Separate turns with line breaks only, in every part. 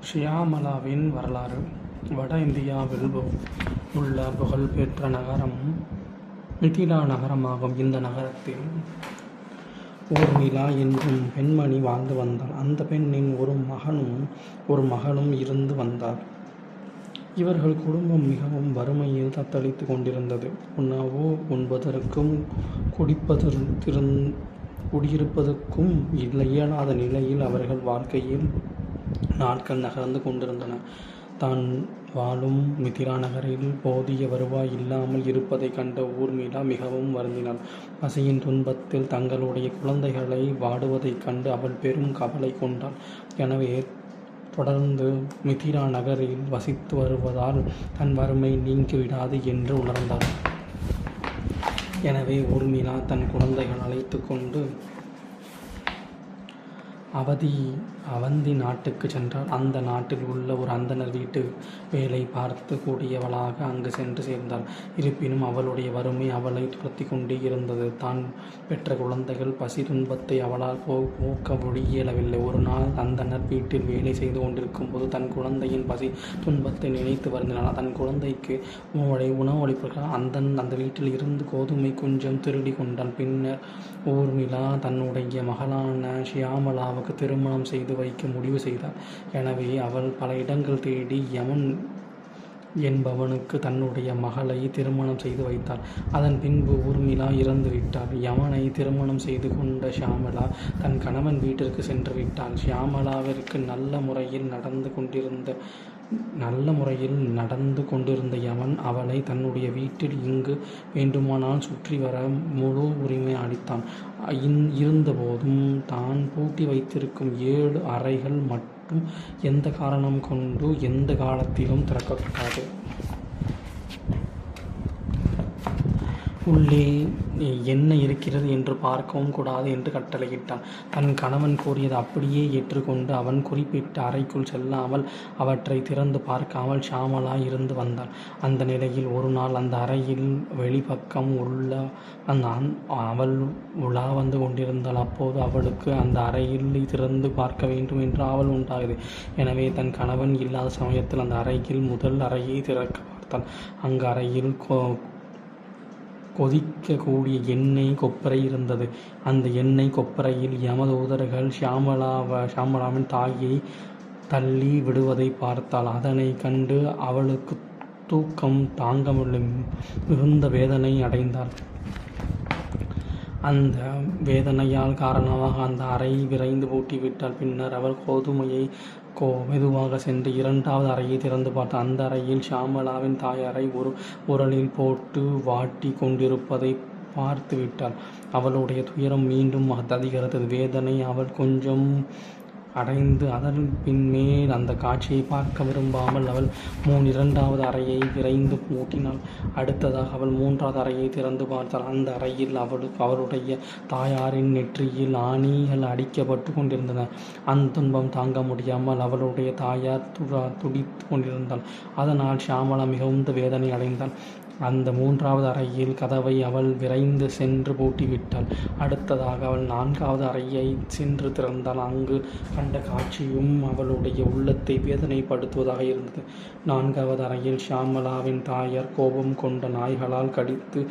ஷியாமளாவின் வரலாறு. வட இந்தியாவில் உள்ள புகழ்பெற்ற நகரம் மிதிலா நகரமாகும். இந்த நகரத்தில் ஊர்மிளா என்னும் பெண்மணி வாழ்ந்து வந்தாள். அந்த பெண்ணின் ஒரு மகளும் இருந்து வந்தார். இவர்கள் குடும்பம் மிகவும் வறுமையில் தத்தளித்து கொண்டிருந்தது. உணவோ உண்பதற்கும் குடியிருப்பதற்கும் இயலாத நிலையில் அவர்கள் வாழ்க்கையில் நாட்கள் நகர்ந்து கொண்டிருந்தன. தான் வாழும் மிதிலா நகரில் போதிய வருவாய் இல்லாமல் இருப்பதைக் கண்ட ஊர்மிளா மிகவும் வருந்தினாள். பசியின் துன்பத்தில் தங்களுடைய குழந்தைகளை வாடுவதைக் கண்டு அவள் பெரும் கவலை கொண்டாள். எனவே தொடர்ந்து மிதிலா நகரில் வசித்து வருவதால் தன் வறுமை நீங்கிவிடாது என்று உணர்ந்தாள். எனவே ஊர்மிளா தன் குழந்தைகள் அழைத்து கொண்டு அவந்தி நாட்டுக்கு சென்றாள். அந்த நாட்டில் உள்ள ஒரு அந்தணர் வீட்டு வேலை பார்த்து கூடியவளாக அங்கு சென்று சேர்ந்தாள். இருப்பினும் அவளுடைய வறுமை அவளை துரத்தி கொண்டே இருந்தது. தான் பெற்ற குழந்தைகள் பசி துன்பத்தை அவளால் போக்க இயலவில்லை. ஒரு நாள் அந்தணர் வீட்டில் வேலை செய்து கொண்டிருக்கும் போது தன் குழந்தையின் பசி துன்பத்தை நினைத்து வருந்தினாள். தன் குழந்தைக்கு உணவளிப்பதற்காக அந்த வீட்டில் இருந்து கோதுமை கொஞ்சம் திருடி கொண்டாள். பின்னர் ஊர்மிளா தன்னுடைய மகளான ஷியாமளாவுக்கு திருமணம் செய்து வைக்க முடிவு செய்தார். எனவே அவள் பல இடங்கள் தேடி யமன் என்பவனுக்கு தன்னுடைய மகளை திருமணம் செய்து வைத்தாள். அதன் பின்பு ஊர்மிளா இறந்து விட்டாள். யமனை திருமணம் செய்து கொண்ட ஷியாமளா தன் கணவன் வீட்டிற்கு சென்று விட்டாள். ஷியாமளாவிற்கு நல்ல முறையில் நடந்து கொண்டிருந்த யமன் அவளை தன்னுடைய வீட்டில் எங்கு வேண்டுமானால் சுற்றி வர முழு உரிமை அளித்தான். இருந்தபோதும் தான் பூட்டி வைத்திருக்கும் 7 அறைகள் மட்டும் எந்த காரணம் கொண்டு எந்த காலத்திலும் திறக்கக்கூடாது. உள்ளே என்ன இருக்கிறது என்று பார்க்கவும் கூடாது என்று கட்டளையிட்டான். தன் கணவன் கூறியது அப்படியே ஏற்றுக்கொண்டு அவன் குறிப்பிட்ட அறைக்குள் செல்லாமல் அவற்றை திறந்து பார்க்காமல் ஷியாமளா இருந்து வந்தாள். அந்த நிலையில் ஒரு நாள் அந்த அறையில் வெளிப்பக்கம் அவள் உலா வந்து கொண்டிருந்தாள். அப்போது அவளுக்கு அந்த அறையில் திறந்து பார்க்க வேண்டும் என்று ஆவல் உண்டாகுது. எனவே தன் கணவன் இல்லாத சமயத்தில் அந்த அறையில் முதல் அறையை திறக்க பார்த்தாள். அங்கு அறையில் கொதிக்கக்கூடிய எண்ணெய் கொப்பரை இருந்தது. அந்த எண்ணெய் கொப்பரையில் யமதூதர்கள் ஷியாமளாவின் தாயை தள்ளி விடுவதை பார்த்தாள். அதனை கண்டு அவளுக்கு தூக்கம் தாங்கவில்லை. மிகுந்த வேதனை அடைந்தாள். அந்த வேதனையால் காரணமாக அந்த அறை விரைந்து பூட்டிவிட்டாள். பின்னர் அவள் கோதுமையை மெதுவாக சென்று 2வது அறையை திறந்து பார்த்தாள். அந்த அறையில் ஷியாமளாவின் தாயாரை ஒரு உரலில் போட்டு வாட்டி கொண்டிருப்பதை பார்த்து விட்டாள். அவளுடைய துயரம் மீண்டும் அதிகரித்தது. வேதனை அவள் கொஞ்சம் அடைந்து அதன் பின்மேல் அந்த காட்சியை பார்க்க விரும்பாமல் அவள் 2வது அறையை விரைந்து பூட்டினாள். அடுத்ததாக அவள் 3வது அறையை திறந்து பார்த்தாள். அந்த அறையில் அவளுடைய தாயாரின் நெற்றியில் ஆணிகள் அடிக்கப்பட்டு கொண்டிருந்தன. அந்த துன்பம் தாங்க முடியாமல் அவளுடைய தாயார் துடித்து கொண்டிருந்தாள். அதனால் ஷியாமளா மிகுந்த வேதனை அடைந்தாள். அந்த 3வது அறையில் கதவை அவள் விரைந்து சென்று பூட்டிவிட்டாள். அடுத்ததாக அவள் 4வது அறையை சென்று திறந்தாள். அங்கு கண்ட காட்சியும் அவளுடைய உள்ளத்தை வேதனைப்படுத்துவதாக இருந்தது. 4வது அறையில் ஷியாமளாவின் தாயார் கோபம் கொண்ட நாய்களால் கடித்து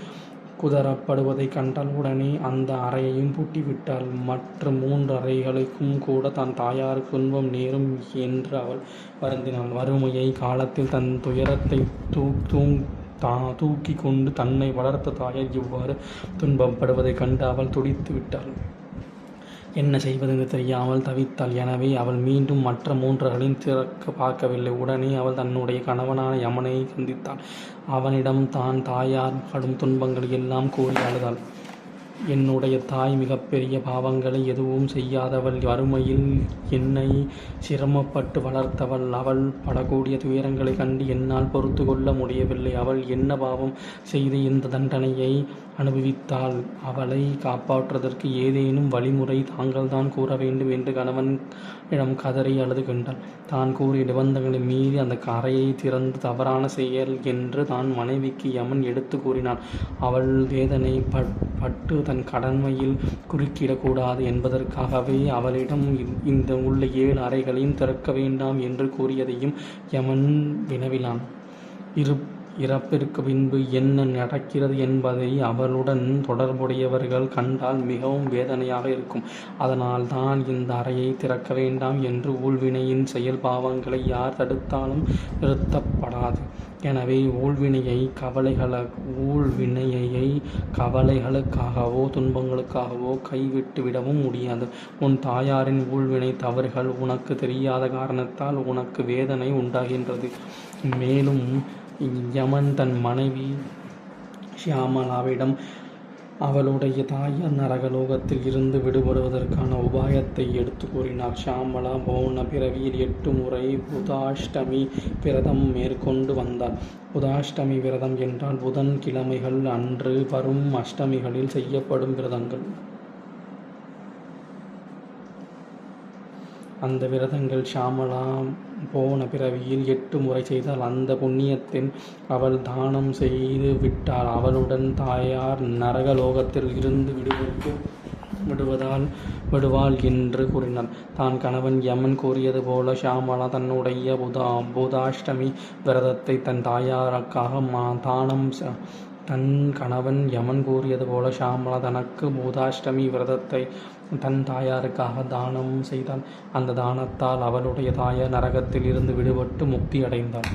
குதறப்படுவதை கண்டால் உடனே அந்த அறையையும் பூட்டிவிட்டாள். மற்ற 3 அறைகளுக்கும் கூட தன் தாயாருக்கு துன்பம் நேரும் என்று அவள் வருந்தினாள். வறுமையை காலத்தில் தன் துயரத்தை தூக்கி கொண்டு தன்னை வளர்த்த தாயார் இவ்வாறு துன்பப்படுவதைக் கண்டு அவள் துடித்து விட்டாள். என்ன செய்வதென்று தெரியாமல் தவித்தாள். எனவே அவள் மீண்டும் மற்ற 3 அறைகளையும் திறக்க பார்க்கவில்லை. உடனே அவள் தன்னுடைய கணவனான யமனை சந்தித்தாள். அவனிடம் தான் தாயார் படும் துன்பங்களை எல்லாம் கூறி அழுதாள். என்னுடைய தாய் மிகப்பெரிய பாவங்களை எதுவும் செய்யாதவள். வறுமையில் என்னை சிரமப்பட்டு வளர்த்தவள். அவள் படக்கூடிய துயரங்களை கண்டு என்னால் பொறுத்து கொள்ள முடியவில்லை. அவள் என்ன பாவம் செய்து இந்த தண்டனையை அனுபவித்தாள்? அவளை காப்பாற்றுவதற்கு ஏதேனும் வழிமுறை தாங்கள்தான் கூற வேண்டும் என்று கணவனிடம் கதறி அழுது கொண்டாள். தான் கூறிய நிபந்தனைகளை மீறி அந்த அறையை திறந்து தவறான செயல் என்று தான் மனைவிக்கு யமன் எடுத்து கூறினான். அவள் வேதனை பட்டு தன் கடமையில் குறுக்கிடக்கூடாது என்பதற்காகவே அவளிடம் இந்த உள்ள 7 அறைகளையும் திறக்க வேண்டாம் என்று கூறியதையும் யமன் வினவினான். இறப்பிற்கு பின்பு என்ன நடக்கிறது என்பதை அவளுடன் தொடர்புடையவர்கள் கண்டால் மிகவும் வேதனையாக இருக்கும். அதனால் தான் இந்த அறையை திறக்க வேண்டாம் என்று ஊழ்வினையின் செயல் பாவங்களை யார் தடுத்தாலும் நிறுத்தப்படாது. எனவே ஊழ்வினையை கவலைகளுக்காகவோ துன்பங்களுக்காகவோ கைவிட்டு விடவும் முடியாது. உன் தாயாரின் ஊழ்வினை தவறுகள் உனக்கு தெரியாத காரணத்தால் உனக்கு வேதனை உண்டாகின்றது. மேலும் யமன் தன் மனைவி ஷியாமளாவிடம் அவளுடைய தாயார் நரகலோகத்தில் இருந்து விடுபடுவதற்கான உபாயத்தை எடுத்து கூறினார். ஷியாமளா போன பிறவியில் 8 முறை புதாஷ்டமி விரதம் மேற்கொண்டு வந்தார். புதாஷ்டமி விரதம் என்றால் புதன் கிழமைகள் அன்று வரும் அஷ்டமிகளில் செய்யப்படும் விரதங்கள். அந்த விரதங்கள் ஷியாமளா போன பிறவியில் 8 முறை செய்தால் அந்த புண்ணியத்தின் அவள் தானம் செய்து விட்டாள். அவளுடன் தாயார் நரகலோகத்தில் இருந்து விடுவாள் என்று கூறினார். தான் கணவன் யமன் கூறியது போல ஷியாமளா தன்னுடைய புதாஷ்டமி விரதத்தை தன் தாயாருக்காக தன் கணவன் யமன் கூறியது போல ஷியாமளா தனக்கு புதாஷ்டமி விரதத்தை தன் தாயாருக்காக தானம் செய்தாள். அந்த தானத்தால் அவளுடைய தாயார் நரகத்தில் இருந்து விடுபட்டு முக்தி அடைந்தாள்.